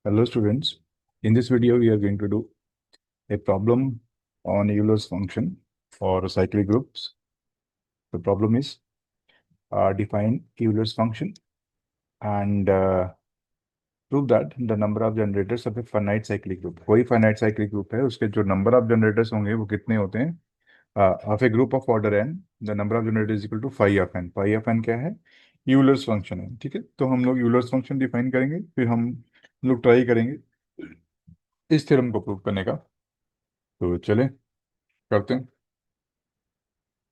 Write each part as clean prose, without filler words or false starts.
Hello students, in this video we are going to do a problem on Euler's function for cyclic groups. The problem is define Euler's function and prove that the number of generators of a finite cyclic group. कोई finite cyclic group है उसके जो number of generators होंगे वो कितने होते हैं? Of a group of order n, the number of generators is equal to phi of n. Phi of n क्या है? Euler's function है, ठीक है। तो हम लोग Euler's function डिफाइन करेंगे, फिर हम लोग ट्राई करेंगे इस थ्योरम को प्रूव करने का। तो चले करते हैं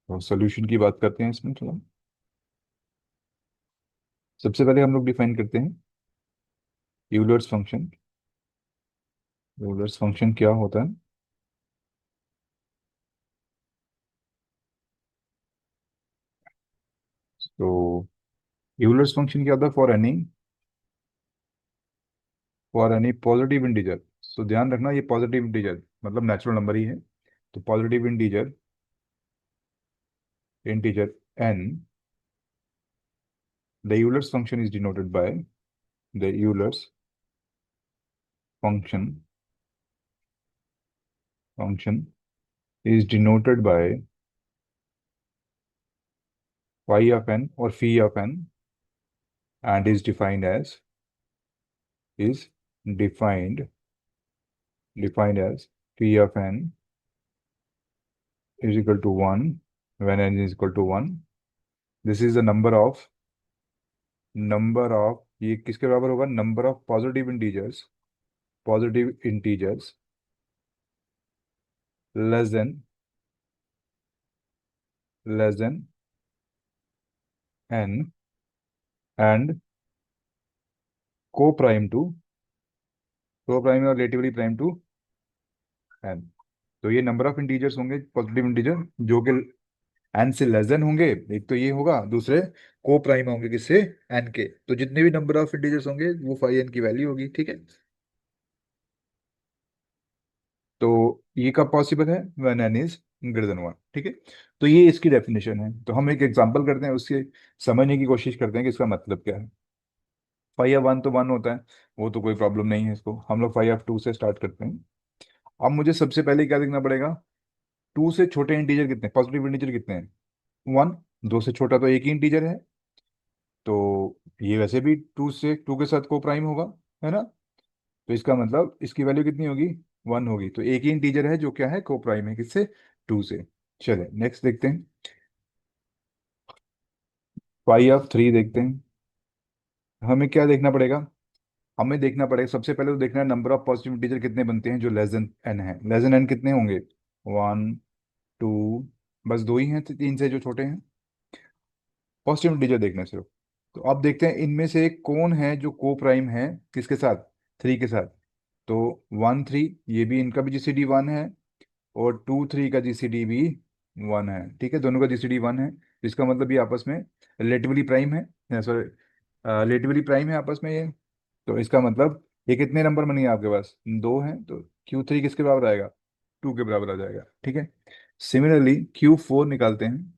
और सोल्यूशन की बात करते हैं इसमें थोड़ा। सबसे पहले हम लोग डिफाइन करते हैं यूलर्स फंक्शन। यूलर्स फंक्शन क्या होता है? तो यूलर्स फंक्शन क्या होता है? For any positive integer. तो ध्यान रखना, ये पॉजिटिव इंटीजर मतलब नेचुरल नंबर ही है। तो positive integer, integer n, the Euler's function is denoted by the Euler's function function is denoted by phi of n और phi of n and is defined as phi of n is equal to 1 when n is equal to 1. This is the number of ये किसके बराबर होगा? Number of positive integers less than n and को prime और relatively prime to n। तो ये number of integers होंगे positive integer जो कि एन से लेस देन होंगे, एक तो ये होगा, दूसरे को प्राइम होंगे किससे? एन के। तो जितने भी नंबर ऑफ इंटीजर्स होंगे वो फाई एन की वैल्यू होगी, ठीक है। तो ये कब पॉसिबल है? When an is greater than one, ठीक है। तो ये इसकी डेफिनेशन है। तो हम एक एग्जांपल करते हैं, उससे समझने की कोशिश करते हैं कि इसका मतलब क्या है। फाइव ऑफ वन तो वन होता है, वो तो कोई प्रॉब्लम नहीं है। इसको हम लोग फाइव ऑफ टू से स्टार्ट करते हैं। अब मुझे सबसे पहले क्या देखना पड़ेगा? टू से छोटे इंटीजर कितने, पॉजिटिव इंटीजर कितने हैं? वन। दो से छोटा तो एक ही इंटीजर है, तो ये वैसे भी टू के साथ को प्राइम होगा, है ना। तो इसका मतलब इसकी वैल्यू कितनी होगी? वन होगी। तो एक ही इंटीजर है जो क्या है? को प्राइम है किससे? टू से। चले नेक्स्ट देखते हैं, पाई ऑफ थ्री देखते हैं। हमें क्या देखना पड़ेगा? हमें देखना पड़ेगा सबसे पहले तो देखना है नंबर ऑफ पॉजिटिव इंटीजर कितने बनते हैं जो लेस देन एन है। लेस देन एन कितने होंगे? वन, टू, बस दो ही हैं, तीन से जो छोटे हैं। पॉजिटिव इंटीजर देखना सिर्फ। तो अब देखते हैं इनमें से कौन है जो को प्राइम है किसके साथ? थ्री के साथ। तो वन थ्री, ये भी इनका भी जीसीडी वन है, और टू थ्री का जीसीडी भी वन है, ठीक है। दोनों का जीसीडी वन है, तो इसका मतलब ये आपस में रिलेटिवली प्राइम है, सॉरी रिलेटिवली प्राइम है आपस में ये। तो इसका मतलब ये कितने नंबर बनेंगे आपके पास? दो हैं, तो क्यू थ्री किसके बराबर आएगा? टू के बराबर आ जाएगा, ठीक है। सिमिलरली क्यू फोर निकालते हैं।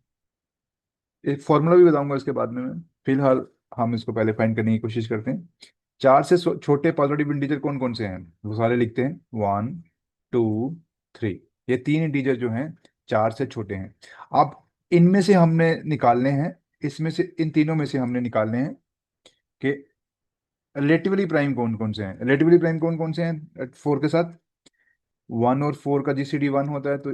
एक फॉर्मूला भी बताऊंगा इसके बाद में मैं, फिलहाल हम इसको पहले फाइंड करने की कोशिश करते हैं। चार से छोटे पॉजिटिव इंटीजर कौन कौन से हैं वो सारे लिखते हैं। वन, टू, थ्री, ये तीन इंटीजर जो हैं चार से छोटे हैं। अब इनमें से हमने निकालने हैं, इसमें से इन तीनों में से हमने निकालने हैं कि रिलेटिवली प्राइम कौन कौन से हैं। रिलेटिवली प्राइम कौन कौन से हैं फोर के साथ? वन और फोर का जीसीडी वन होता है, तो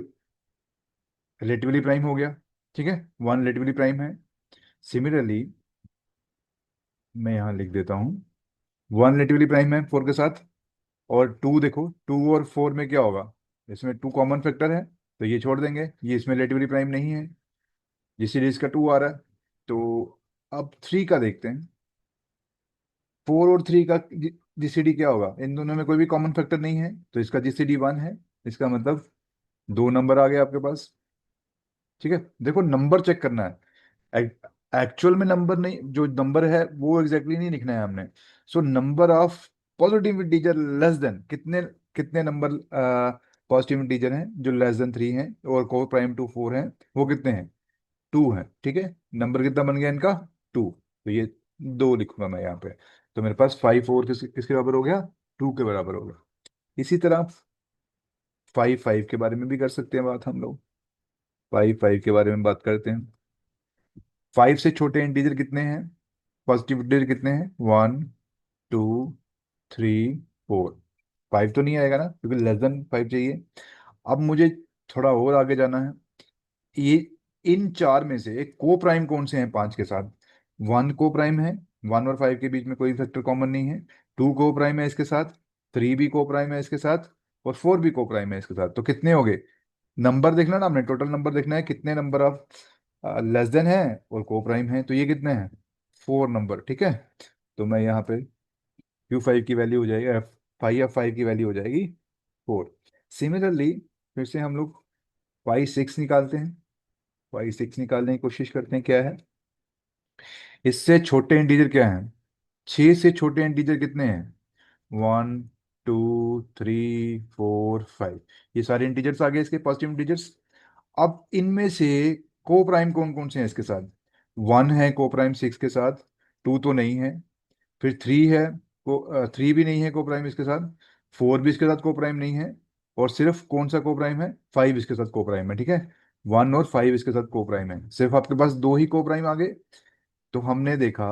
रिलेटिवली प्राइम हो गया, ठीक है। वन रिलेटिवली प्राइम है। सिमिलरली मैं यहाँ लिख देता हूँ, वन रिलेटिवली प्राइम है फोर के साथ। और टू देखो, टू और फोर में क्या होगा? इसमें टू कॉमन फैक्टर है, तो ये छोड़ देंगे, ये इसमें रिलेटिवली प्राइम नहीं है, जीसीडी इसका टू आ रहा है। तो अब थ्री का देखते हैं। फोर और थ्री का जीसीडी क्या होगा? इन दोनों में कोई भी कॉमन फैक्टर नहीं है, तो इसका जीसीडी वन है। इसका मतलब दो नंबर आ गए आपके पास, ठीक है। देखो नंबर चेक करना है, एक्चुअल में नंबर नहीं, जो नंबर है वो एग्जैक्टली नहीं लिखना है हमने। So number of positive integer less then कितने, कितने नंबर पॉजिटिव इंटीजर हैं जो लेस देन थ्री हैं और को प्राइम टू फोर हैं, वो कितने हैं? टू है, ठीक है। नंबर कितना बन गया इनका? टू। तो ये दो लिखूंगा मैं यहाँ पे। तो मेरे पास फाइव फोर किसके बराबर हो गया? टू के बराबर होगा। इसी तरह फाइव फाइव के बारे में भी कर सकते हैं बात हम लोग। फाइव फाइव के बारे में बात करते हैं। फाइव से छोटे इंटीजर कितने हैं, पॉजिटिव इंटीजर कितने हैं, one, two, three, four. Five तो नहीं आएगा ना, क्योंकि लेस देन फाइव चाहिए। अब मुझे थोड़ा और आगे जाना है। ये इन चार में से एक को प्राइम कौन से हैं पांच के साथ। वन को प्राइम है, वन और फाइव के बीच में कोई फैक्टर कॉमन नहीं है। टू को प्राइम है इसके साथ, थ्री भी को प्राइम है इसके साथ, और फोर भी को प्राइम है इसके साथ। तो कितने हो गए, नंबर देखना ना, हमने टोटल नंबर देखना है कितने नंबर ऑफ लेस देन है और को प्राइम है। तो ये कितने हैं, फोर नंबर, ठीक है। तो मैं यहाँ पे क्यू फाइव की वैल्यू हो जाएगी, फाइव एफ फाइव की वैल्यू हो जाएगी फोर। सिमिलरली फिर से हम लोग फाइव सिक्स निकालते हैं। फाइव सिक्स निकालने की कोशिश करते हैं, क्या है, इससे छोटे इंटीजर क्या हैं, छः से छोटे इंटीजर कितने हैं, one, two, three, four, five. ये सारे इंटीजर्स आ गए इसके, पॉजिटिव इंटीजर्स। अब इनमें से को प्राइम कौन कौन से हैं इसके साथ। वन है को प्राइम सिक्स के साथ, टू तो नहीं है, फिर थ्री है, को थ्री भी नहीं है को प्राइम इसके साथ, फोर भी इसके साथ को प्राइम नहीं है, और सिर्फ कौन सा को प्राइम है, फाइव इसके साथ को प्राइम है, ठीक है। वन और फाइव इसके साथ को प्राइम है, सिर्फ आपके पास दो ही को प्राइम आ गए। तो हमने देखा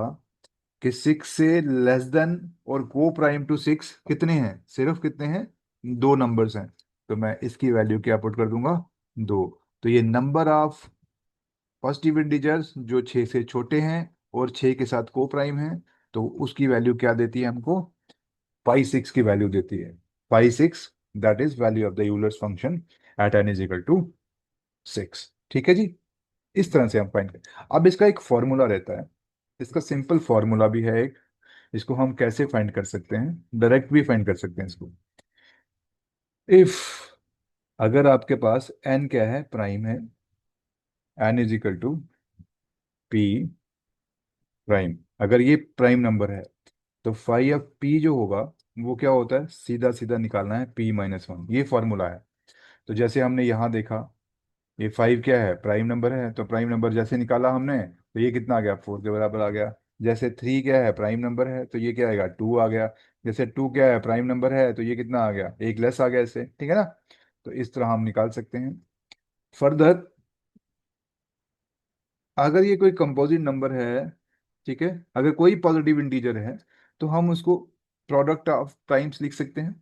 कि सिक्स से लेस देन और को प्राइम टू सिक्स कितने हैं, सिर्फ कितने हैं, दो नंबर्स हैं। तो मैं इसकी वैल्यू क्या पुट कर दूंगा, दो। तो ये नंबर ऑफ पॉजिटिव इंटीजर्स जो छः से छोटे हैं और छः के साथ को प्राइम है, तो उसकी वैल्यू क्या देती है हमको, पाई सिक्स की वैल्यू देती है। Pi six, that is value of the Euler's function at n is equal to six, ठीक है जी। इस तरह से हम फाइंड करें। अब इसका एक फॉर्मूला रहता है, इसका सिंपल फॉर्मूला भी है एक। इसको हम कैसे फाइंड कर सकते हैं, डायरेक्ट भी फाइंड कर सकते हैं इसको। इफ, अगर आपके पास एन क्या है, प्राइम है, n is equal to p prime, अगर ये प्राइम नंबर है, तो फाइव ऑफ पी जो होगा वो क्या होता है, सीधा सीधा निकालना है पी माइनस वन, ये फॉर्मूला है। तो जैसे हमने यहाँ देखा, ये फाइव क्या है, प्राइम नंबर है, तो प्राइम नंबर जैसे निकाला हमने तो ये कितना आ गया, फोर के बराबर आ गया। जैसे थ्री क्या है, प्राइम नंबर है, तो ये क्या आएगा, टू आ गया। जैसे टू क्या है, प्राइम नंबर है, तो ये कितना आ गया, एक लेस आ गया इससे, ठीक है ना। तो इस तरह हम निकाल सकते हैं। फर्दर, अगर ये कोई कंपोजिट नंबर है, ठीक है, अगर कोई पॉजिटिव इंटीजर है, तो हम उसको प्रोडक्ट ऑफ प्राइम्स लिख सकते हैं।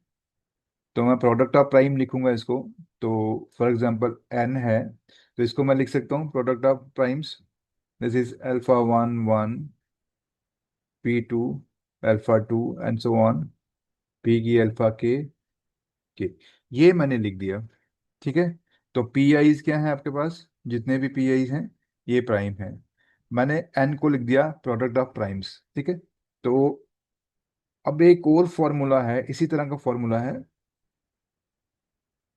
तो मैं प्रोडक्ट ऑफ प्राइम लिखूंगा इसको। तो फॉर एग्जांपल एन है, तो इसको मैं लिख सकता हूँ product of primes, this is alpha one one, p two, alpha two, and so on, p की अल्फा के। ये मैंने लिख दिया, ठीक है। तो पी आईज क्या है आपके पास, जितने भी पी आईज हैं ये प्राइम है। मैंने एन को लिख दिया प्रोडक्ट ऑफ प्राइम्स, ठीक है। तो अब एक और फॉर्मूला है, इसी तरह का फॉर्मूला है,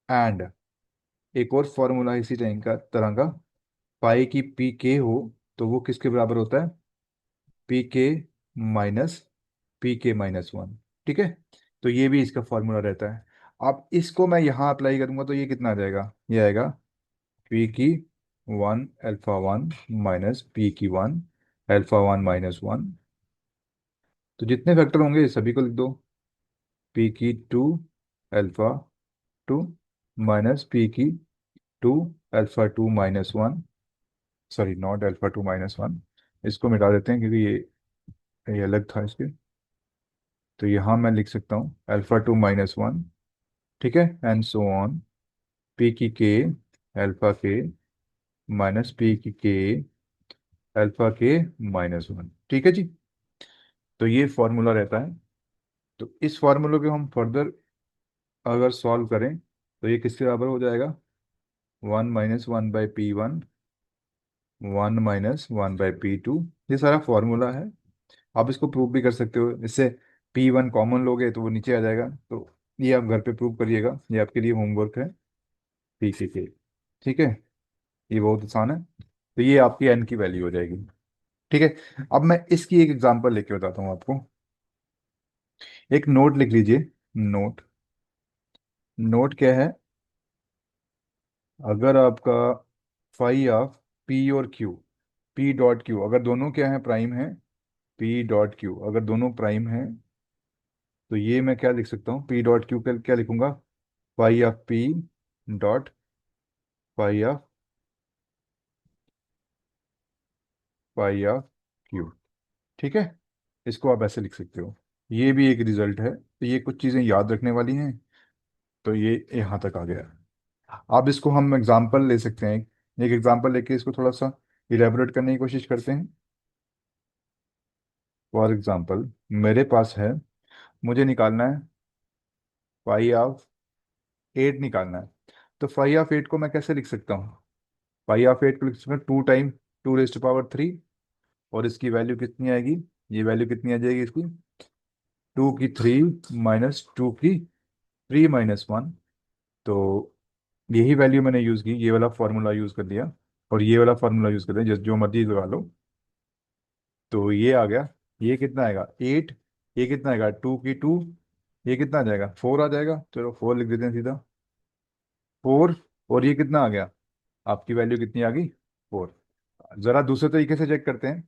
एंड एक और फॉर्मूला है इसी तरह का, पाई की पी के हो तो वो किसके बराबर होता है, पी के माइनस पी के माइनस वन, ठीक है। तो ये भी इसका फॉर्मूला रहता है। अब इसको मैं यहाँ अप्लाई करूंगा तो ये कितना आ जाएगा, ये आएगा पी की one alpha one minus P की one alpha one minus one. तो जितने फैक्टर होंगे सभी को लिख दो, पी की two alpha two minus P की two alpha two minus one, sorry not alpha two minus one, इसको मिटा देते हैं क्योंकि ये अलग था इसके। तो यहाँ मैं लिख सकता हूँ अल्फा टू माइनस वन, ठीक है, एंड सो ऑन, पी की के अल्फा के माइनस पी की के अल्फा के माइनस वन, ठीक है जी। तो ये फॉर्मूला रहता है। तो इस फार्मूले को हम फर्दर अगर सॉल्व करें तो ये किसके बराबर हो जाएगा, one minus one by p one, one minus one by p two. ये सारा फॉर्मूला है, आप इसको प्रूव भी कर सकते हो। इससे पी वन कॉमन लोगे तो वो नीचे आ जाएगा। तो ये आप घर पे प्रूव करिएगा, ये आपके लिए होमवर्क है, पी सी के, ठीक है। ये बहुत आसान है। तो ये आपकी एन की वैल्यू हो जाएगी, ठीक है। अब मैं इसकी एक एग्जांपल लेके बताता हूँ आपको। एक नोट लिख लीजिए, नोट। नोट क्या है, अगर आपका फाई ऑफ पी और क्यू, पी डॉट क्यू अगर दोनों क्या है, प्राइम है, पी डॉट क्यू अगर दोनों प्राइम है, तो ये मैं क्या लिख सकता हूँ, पी डॉट क्यू क्या क्या लिखूंगा, phi of p dot phi of phi of q. ठीक है, इसको आप ऐसे लिख सकते हो। ये भी एक रिजल्ट है, तो ये कुछ चीज़ें याद रखने वाली हैं। तो ये यहाँ तक आ गया। अब इसको हम एग्जाम्पल ले सकते हैं, एक एग्जाम्पल लेके इसको थोड़ा सा इलेबोरेट करने की कोशिश करते हैं। फॉर एग्जाम्पल मेरे पास है, मुझे निकालना है फाइव ऑफ एट निकालना है। तो फाइव ऑफ एट को मैं कैसे लिख सकता हूँ, फाइव ऑफ एट को लिख सकता हूँ two time two rest power three, और इसकी वैल्यू कितनी आएगी, ये वैल्यू कितनी आ जाएगी इसकी, टू की थ्री माइनस टू की थ्री माइनस वन। तो यही वैल्यू मैंने यूज़ की, ये वाला फार्मूला यूज़ कर लिया, और ये वाला फार्मूला यूज़ कर लिया, जो मर्जी लगा लो। तो ये आ गया, ये कितना आएगा एट, ये कितना आएगा टू की टू, ये कितना आ जाएगा फोर आ जाएगा, चलो फोर लिख देते हैं सीधा, फोर। और ये कितना आ गया, आपकी वैल्यू कितनी आ गई, फोर। जरा दूसरे तरीके से चेक करते हैं।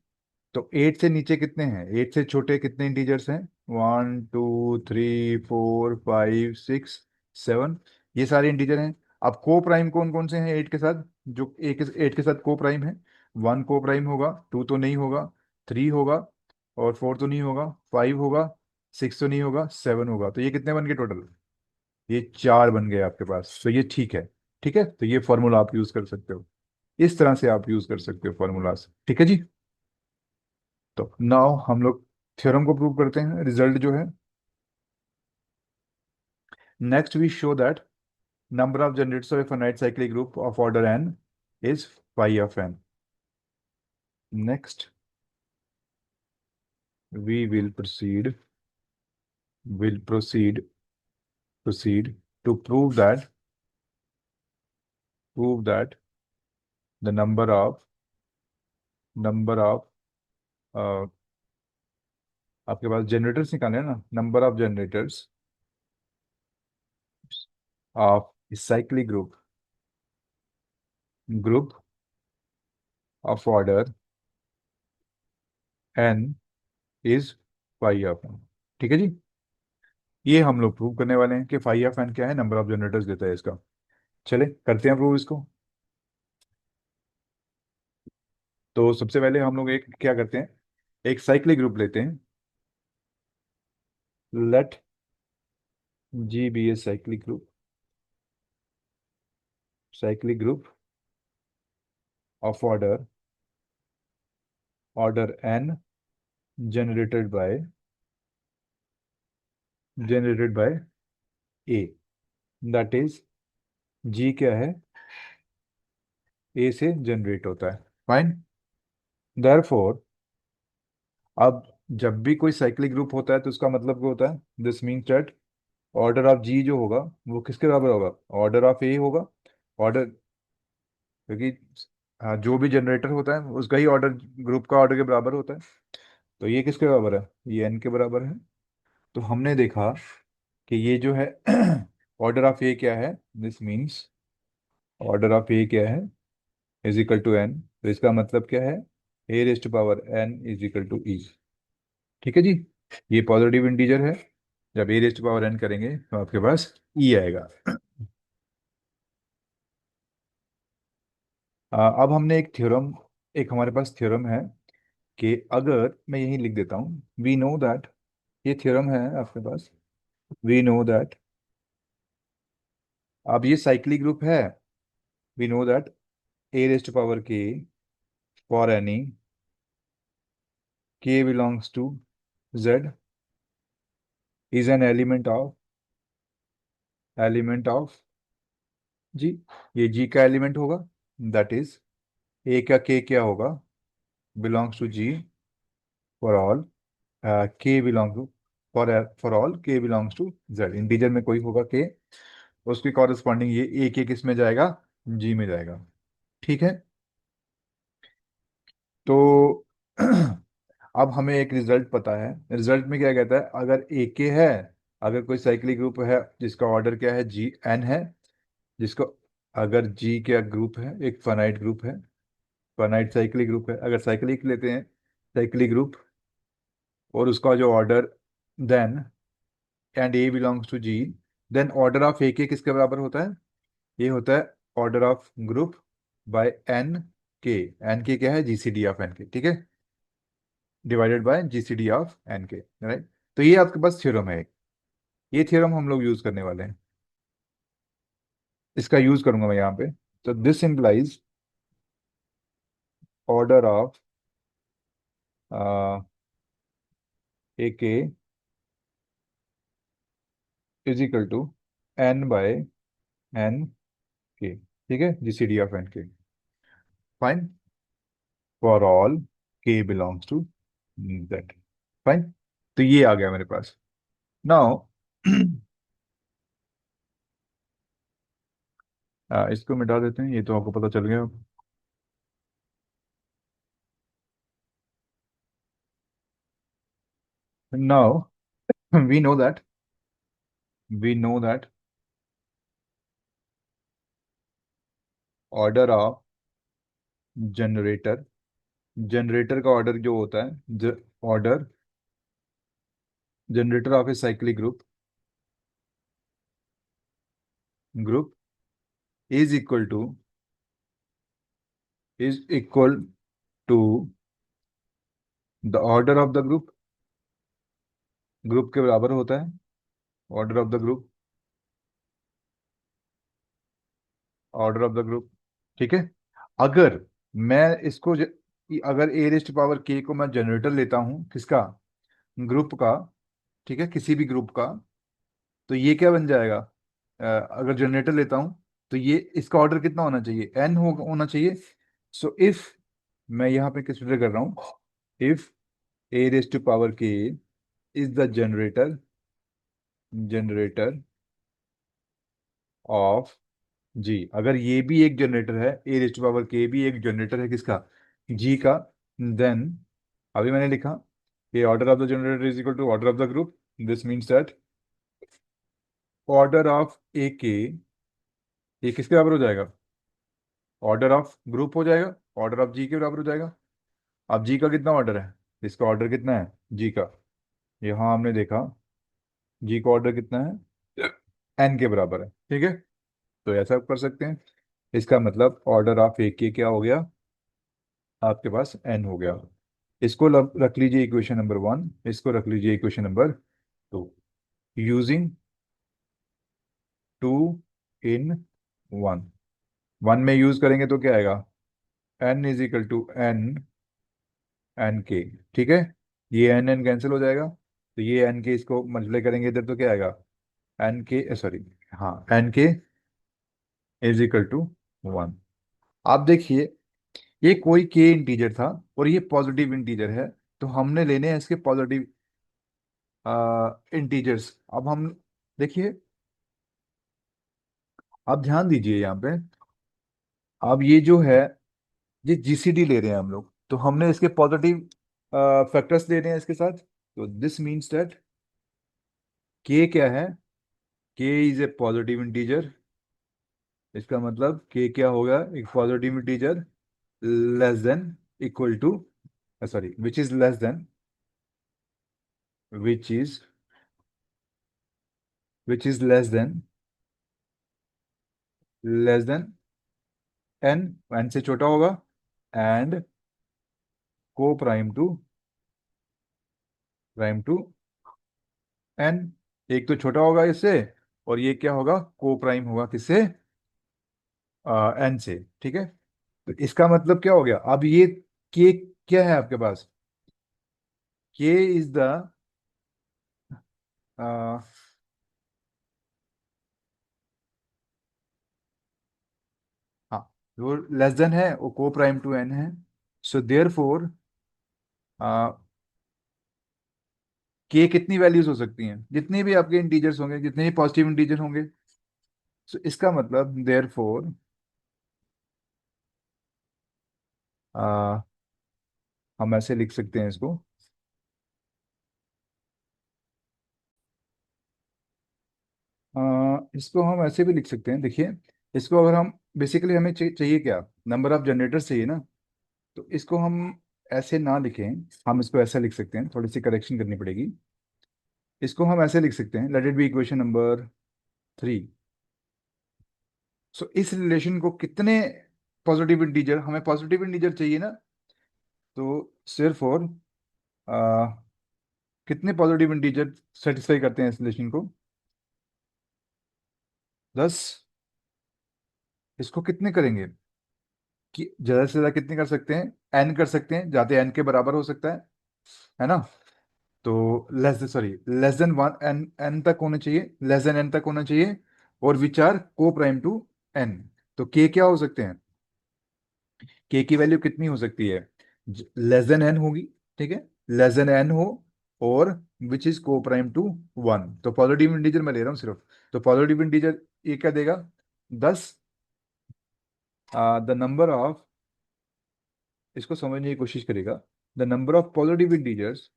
तो एट से नीचे कितने हैं, एट से छोटे कितने इंटीजर्स हैं, one two three four five six seven, ये सारे इंटीजर हैं। अब को प्राइम कौन कौन से हैं एट के साथ, जो एक एट के साथ को प्राइम है, वन को प्राइम होगा, टू तो नहीं होगा, थ्री होगा, और फोर तो नहीं होगा, फाइव होगा, सिक्स तो नहीं होगा, सेवन होगा। तो ये कितने बन गए टोटल, ये चार बन गए आपके पास। तो ये ठीक है। ठीक है, तो ये फॉर्मूला आप यूज कर सकते हो, इस तरह से आप यूज कर सकते हो फॉर्मूलाज। ठीक है जी। तो नाउ हम लोग थ्योरम को प्रूव करते हैं, रिजल्ट जो है, next we show that number of generators of a finite cyclic group of order n is phi of n. Next we will proceed to prove that the number of uh, आपके पास generators निकाले हैं ना, number of generators of cyclic group of order n is phi of n। ठीक है जी, ये हम लोग प्रूव करने वाले हैं कि फाई ऑफ n क्या है, नंबर ऑफ जनरेटर्स देता है इसका। चले करते हैं प्रूव इसको। तो सबसे पहले हम लोग एक क्या करते हैं, एक साइक्लिक ग्रुप लेते हैं, let G be a cyclic group of order n generated by a, that is G क्या है, ए से जनरेट होता है। फाइन, देयरफॉर अब जब भी कोई साइक्लिक ग्रुप होता है तो उसका मतलब क्या होता है, this means that order of G जो होगा वो किसके बराबर होगा, ऑर्डर ऑफ ए होगा। ऑर्डर, क्योंकि हाँ, जो भी जनरेटर होता है उसका ही ऑर्डर ग्रुप का ऑर्डर के बराबर होता है। तो ये किसके बराबर है, ये एन के बराबर है। तो हमने देखा कि ये जो है ऑर्डर ऑफ ए क्या है, दिस मीन्स ऑर्डर ऑफ ए क्या है, इज इक्वल टू एन। तो इसका मतलब क्या है, a raise to power n is equal to e. ठीक है जी, ये पॉजिटिव इंटीजर है, जब a raise to power n करेंगे तो आपके पास ई आएगा। अब हमने एक थ्योरम, एक हमारे पास थ्योरम है कि अगर मैं यही लिख देता हूँ, वी नो दैट, ये थ्योरम है आपके पास, वी नो दैट, अब ये साइक्लिक ग्रुप है, we know that a raise to power k for any k belongs to Z is an element of G, ये जी का एलिमेंट होगा, दैट इज ए का के क्या होगा, belongs to g for all k belong to, for all k belongs to z, integer में कोई होगा के, उसके कॉरेस्पॉन्डिंग ये ए के किस में जाएगा, जी में जाएगा। ठीक है, तो अब हमें एक रिजल्ट पता है, रिजल्ट में क्या कहता है, अगर ए के है, अगर कोई साइक्लिक ग्रुप है जिसका ऑर्डर क्या है, जी एन है, जिसको, अगर जी क्या ग्रुप है, एक फाइनाइट ग्रुप है, फाइनाइट साइक्लिक ग्रुप है, अगर साइक्लिक लेते हैं साइक्लिक ग्रुप, और उसका जो order then and a belongs to G, then order of a k किसके बराबर होता है? ये होता है order of group by n k. N k क्या है? जीसीडी ऑफ एन के, ठीक है, divided by GCD of n k, right. तो ये आपके पास थ्योरम है। ये थ्योरम हम लोग यूज करने वाले हैं, इसका यूज करूंगा मैं यहाँ पे। तो this implies order of a k is equal to n by n k, ठीक है, GCD of n k, fine, for all k belongs to that, fine. तो ये आ गया मेरे पास नाउ। इसको मिटा देते हैं, ये तो आपको पता चल गया। Now we know that, we know that order of generator, generator का ऑर्डर जो होता है, order generator of a cyclic group, group is equal to the order of the group, group के बराबर होता है order of the group, order of the group, ठीक है। अगर मैं इसको अगर ए रेस्ट पावर के को मैं जनरेटर लेता हूं किसका? ग्रुप का, ठीक है, किसी भी ग्रुप का, तो ये क्या बन जाएगा? अगर जनरेटर लेता हूं तो ये इसका ऑर्डर कितना होना चाहिए? एन होना चाहिए। सो इफ मैं यहाँ पे कंसिडर कर रहा हूँ, if a raised to power k is the generator, generator of G, अगर ये भी एक जनरेटर है, ए रेस्ट टू पावर के भी एक जनरेटर है किसका? जी का, देन अभी मैंने लिखा ये order of the generator is equal to order of the group. This means that order of a k, ये किसके बराबर हो जाएगा? ऑर्डर ऑफ ग्रुप हो जाएगा, ऑर्डर ऑफ जी के बराबर हो जाएगा। अब जी का कितना ऑर्डर है? इसका ऑर्डर कितना है जी का? यहाँ हमने देखा जी का ऑर्डर कितना है? एन के बराबर है, ठीक है। तो ऐसा कर सकते हैं, इसका मतलब ऑर्डर ऑफ ए के क्या हो गया आपके पास? एन हो गया। इसको रख लीजिए इक्वेशन नंबर वन, इसको रख लीजिए equation number two, using two in one. One में यूज करेंगे तो क्या आएगा? N is equal to n, n k, ठीक है। ये एन एन कैंसिल हो जाएगा, तो ये एन के इसको मल्टीप्लाई करेंगे इधर तो क्या आएगा? एन के, सॉरी, हाँ, एन के इज इक्वल टू वन। आप देखिए, ये कोई के इंटीजर था और ये पॉजिटिव इंटीजर है, तो हमने लेने हैं इसके पॉजिटिव इंटीजर्स। अब हम देखिए, आप ध्यान दीजिए यहाँ पे, अब ये जो है, ये जीसीडी ले रहे हैं हम लोग, तो हमने इसके पॉजिटिव फैक्टर्स ले रहे हैं इसके साथ। तो दिस मीन्स दैट के क्या है? के इज ए पॉजिटिव इंटीजर, इसका मतलब के क्या होगा? एक positive integer less than, equal to, sorry, which is less than, which is which is less than n, n से छोटा होगा, and coprime to N, एक तो छोटा होगा इससे, और ये क्या होगा? को प्राइम होगा किससे? एन से, ठीक है। तो इसका मतलब क्या हो गया? अब ये के क्या है आपके पास? के इज द, हाँ, वो लेस देन है, वो को प्राइम टू एन है। सो देयर फोर के कितनी वैल्यूज हो सकती हैं? जितने भी आपके इंटीजर्स होंगे, जितने भी पॉजिटिव इंटीजर होंगे। सो इसका मतलब देयर फोर हम ऐसे लिख सकते हैं इसको, इसको हम ऐसे भी लिख सकते हैं, देखिए, इसको अगर हम बेसिकली हमें चाहिए क्या? नंबर ऑफ जनरेटर्स चाहिए ना। तो इसको हम ऐसे ना लिखें, हम इसको ऐसा लिख सकते हैं, थोड़ी सी करेक्शन करनी पड़ेगी। इसको हम ऐसे लिख सकते हैं, let it be equation number 3। सो इस रिलेशन को कितने पॉजिटिव इंटीजर, हमें पॉजिटिव इंटीजर चाहिए ना, तो सिर्फ और आ, कितने पॉजिटिव इंटीजर सेटिस्फाई करते हैं इस रिलेशन को? 10। इसको कितने करेंगे कि ज्यादा से ज्यादा कितने कर सकते हैं? एन कर सकते हैं, जाते एन के बराबर हो सकता है ना? तो less than one, n n तक होने चाहिए, लेस देन एन तक होना चाहिए, और which are coprime to n. तो के क्या हो सकते हैं? के की वैल्यू कितनी हो सकती है? लेस देन एन होगी, ठीक है, लेस देन एन हो, और विच इज को प्राइम टू 1। तो पॉजिटिव इंटीजर मैं ले रहा हूँ सिर्फ, तो पॉजिटिव इंटीजर ये क्या देगा? 10। द नंबर ऑफ, इसको समझने की कोशिश करेगा, the number of positive integers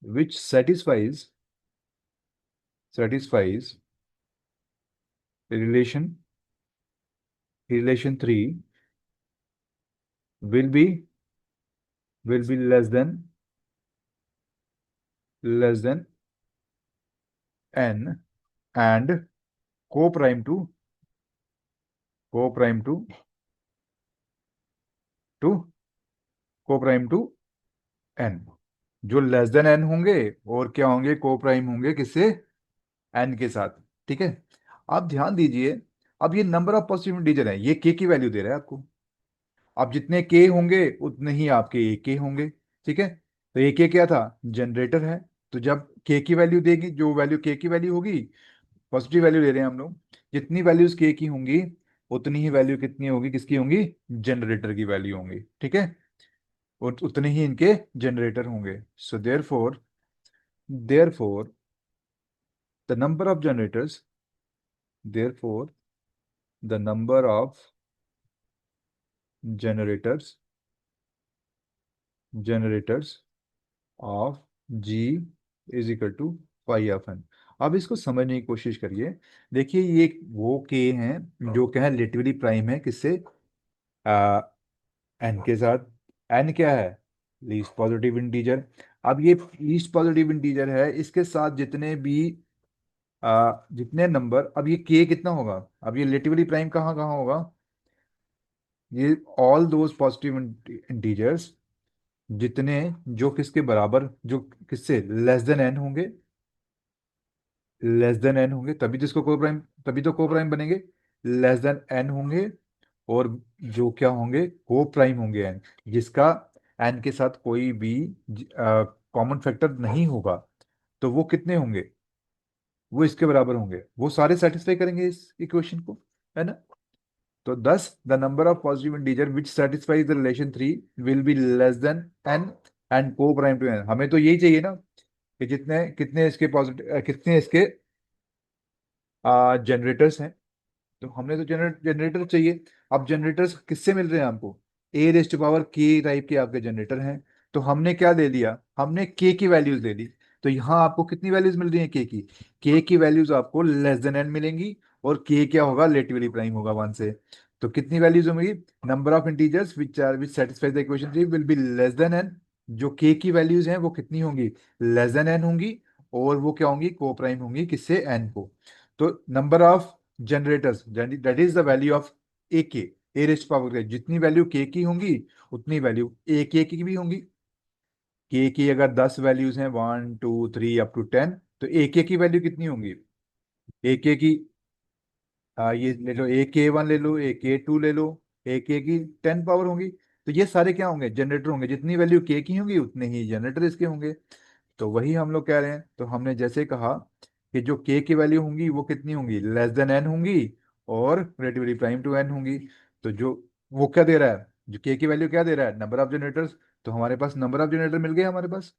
which satisfies relation relation 3 will be less than n, and co-prime to co-prime to co-prime to n। जो लेस देन एन होंगे, और क्या होंगे, को प्राइम होंगे किससे? एन के साथ। ठीक है, आप ध्यान दीजिए, अब ये नंबर ऑफ पॉजिटिव इंटीजर है, ये के की वैल्यू दे रहा है आपको। अब जितने के होंगे उतने ही आपके ए के होंगे, ठीक है। तो ए के क्या था? जनरेटर है। तो जब के की वैल्यू देगी, जो वैल्यू के की वैल्यू होगी, पॉजिटिव वैल्यू ले रहे हैं हम लोग, जितनी वैल्यूज के की होंगी उतनी ही वैल्यू कितनी होगी, किसकी होंगी? जनरेटर की वैल्यू होंगी, ठीक है। और उतने ही इनके जनरेटर होंगे। So therefore the number of generators therefore the number of generators generators of g is equal to pi of n. अब इसको समझने की कोशिश करिए। देखिए, ये वो के हैं जो क्या है, रिलेटिवली प्राइम है किससे? एन के साथ। एन क्या है? Least positive integer. अब ये लीस्ट पॉजिटिव इंटीजर है, इसके साथ जितने भी जितने नंबर, अब ये के कितना होगा? अब ये रिलेटिवली प्राइम कहाँ कहाँ होगा? ये ऑल दोज पॉजिटिव इंटीजर्स, जितने जो किसके बराबर, जो किससे लेस देन एन होंगे, लेस देन एन होंगे, तभी तो इसको को प्राइम, तभी तो को प्राइम बनेंगे। लेस देन एन होंगे, और जो क्या होंगे, को प्राइम होंगे एन, जिसका एन के साथ कोई भी कॉमन फैक्टर नहीं होगा, तो वो कितने होंगे? वो इसके बराबर होंगे, वो सारे सेटिस्फाई करेंगे इस इक्वेशन को, है ना? तो 10, the number of positive integer which satisfies the relation 3 will be less than n and coprime to n. हमें तो यही चाहिए ना, कि जितने कितने इसके पॉजिटिव, कितने इसके जनरेटर्स हैं। तो हमने तो जनरेटर चाहिए। अब जनरेटर्स किससे मिल रहे हैं हमको? ए रेस्ट टू पावर के टाइप के आपके जनरेटर हैं। तो हमने क्या ले लिया, हमने के की वैल्यूज ले ली। तो यहाँ आपको कितनी वैल्यूज मिल रही हैं के की? के की वैल्यूज आपको लेस देन एन मिलेंगी, और के क्या होगा, रिलेटिवली प्राइम होगा 1 से। तो कितनी वैल्यूज होंगी? Number of integers which satisfy the equation 3 will be less than n. जो के की वैल्यूज हैं वो कितनी होंगी? लेस देन एन होंगी, और वो क्या होंगी, को प्राइम होंगी किससे? एन को। तो number of generators, that is the value of a k, a rest power के, जितनी वैल्यू के की होंगी उतनी वैल्यू ए के की भी होंगी। के की अगर 10 वैल्यूज हैं, 1 2 3 अप टू 10, तो ए के की वैल्यू कितनी होंगी? ए के की, ये ले लो, ए के 1 ले लो, ए के 2 ले लो, ए के की 10 पावर होंगी। तो ये सारे क्या होंगे, जनरेटर होंगे। जितनी वैल्यू के की होंगी उतने ही जनरेटर इसके होंगे। तो वही हम लोग कह रहे हैं। तो हमने जैसे कहा कि जो के की वैल्यू होंगी वो कितनी होंगी, लेस देन एन होंगी, और रिलेटिवली प्राइम टू एन होंगी। तो जो वो क्या दे रहा है, जो के की वैल्यू क्या दे रहा है, नंबर ऑफ जनरेटर्स। तो हमारे पास नंबर ऑफ जनरेटर मिल गए हमारे पास।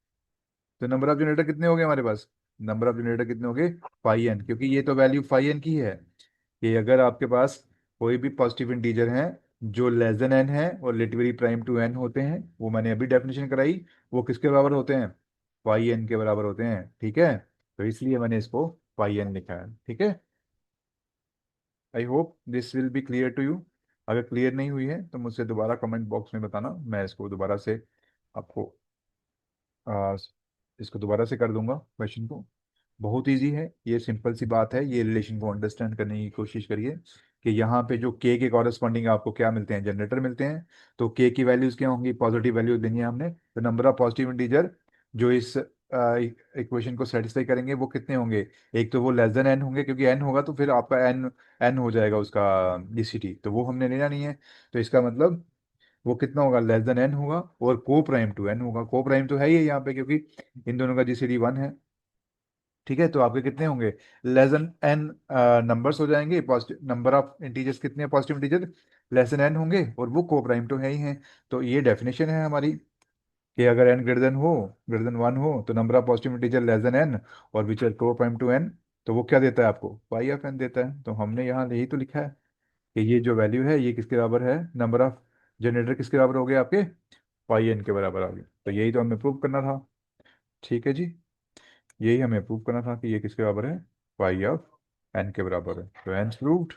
तो नंबर ऑफ जनरेटर कितने हो गए हमारे पास? नंबर ऑफ जनरेटर कितने हो गए? फाई एन, क्योंकि ये तो वैल्यू फाई एन की है, कि अगर आपके पास कोई भी पॉजिटिव इंटीजर है जो लेस देन एन है और रिलेटिवली प्राइम टू एन होते हैं, वो मैंने अभी डेफिनेशन कराई, वो किसके बराबर होते हैं? पाई एन के बराबर होते हैं, ठीक है। तो इसलिए मैंने इसको पाई एन लिखा है, ठीक है। I hope this will be clear to you. अगर क्लियर नहीं हुई है तो मुझसे दोबारा कमेंट बॉक्स में बताना, मैं इसको दोबारा से आपको आ, इसको दोबारा से कर दूंगा क्वेश्चन को। बहुत इजी है, ये सिंपल सी बात है, ये रिलेशन को अंडरस्टैंड करने की कोशिश करिए कि यहाँ पे जो के कॉरेस्पॉन्डिंग आपको क्या मिलते हैं, जनरेटर मिलते हैं। तो के की वैल्यूज क्या होंगी, पॉजिटिव वैल्यूज देनी है हमने, तो नंबर ऑफ पॉजिटिव इंटीजर जो इस इक्वेशन को सेटिस्फाई करेंगे वो कितने होंगे। एक तो वो लेस देन एन होंगे, क्योंकि एन होगा तो फिर आपका एन एन हो जाएगा उसका जीसीटी, तो वो हमने लेना नहीं है। तो इसका मतलब वो कितना होगा, लेस देन एन होगा, और को प्राइम टू एन होगा। को प्राइम तो है ही है यहाँ पे, क्योंकि इन दोनों का जीसीडी वन है। ठीक है, तो आपके कितने होंगे, लेस देन एन नंबर्स हो जाएंगे, पॉजिटिव नंबर ऑफ इंटीजर्स कितने हैं, positive integer less than n होंगे, और वो को प्राइम तो है ही है। तो ये डेफिनेशन है हमारी कि अगर एन ग्रेटर देन हो, ग्रेटर देन वन हो, तो number of positive integer less than n, और which are coprime to n, तो वो क्या देता है आपको, पाई ऑफ एन देता है। तो हमने यहाँ यही तो लिखा है कि ये जो वैल्यू है ये किसके बराबर है, नंबर ऑफ जनरेटर किसके बराबर हो गए आपके, पाई एन के बराबर आ गए। तो यही तो हमें प्रूव करना था। ठीक है जी, यही हमें प्रूव करना था कि ये किसके बराबर है, पाई ऑफ एन के बराबर है। तो एन प्रूव्ड।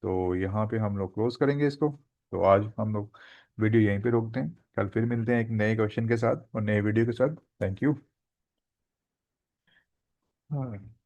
तो यहाँ पे हम लोग क्लोज करेंगे इसको। तो आज हम लोग वीडियो यहीं पे रोकते हैं, कल फिर मिलते हैं एक नए क्वेश्चन के साथ और नए वीडियो के साथ। Thank you. हाँ।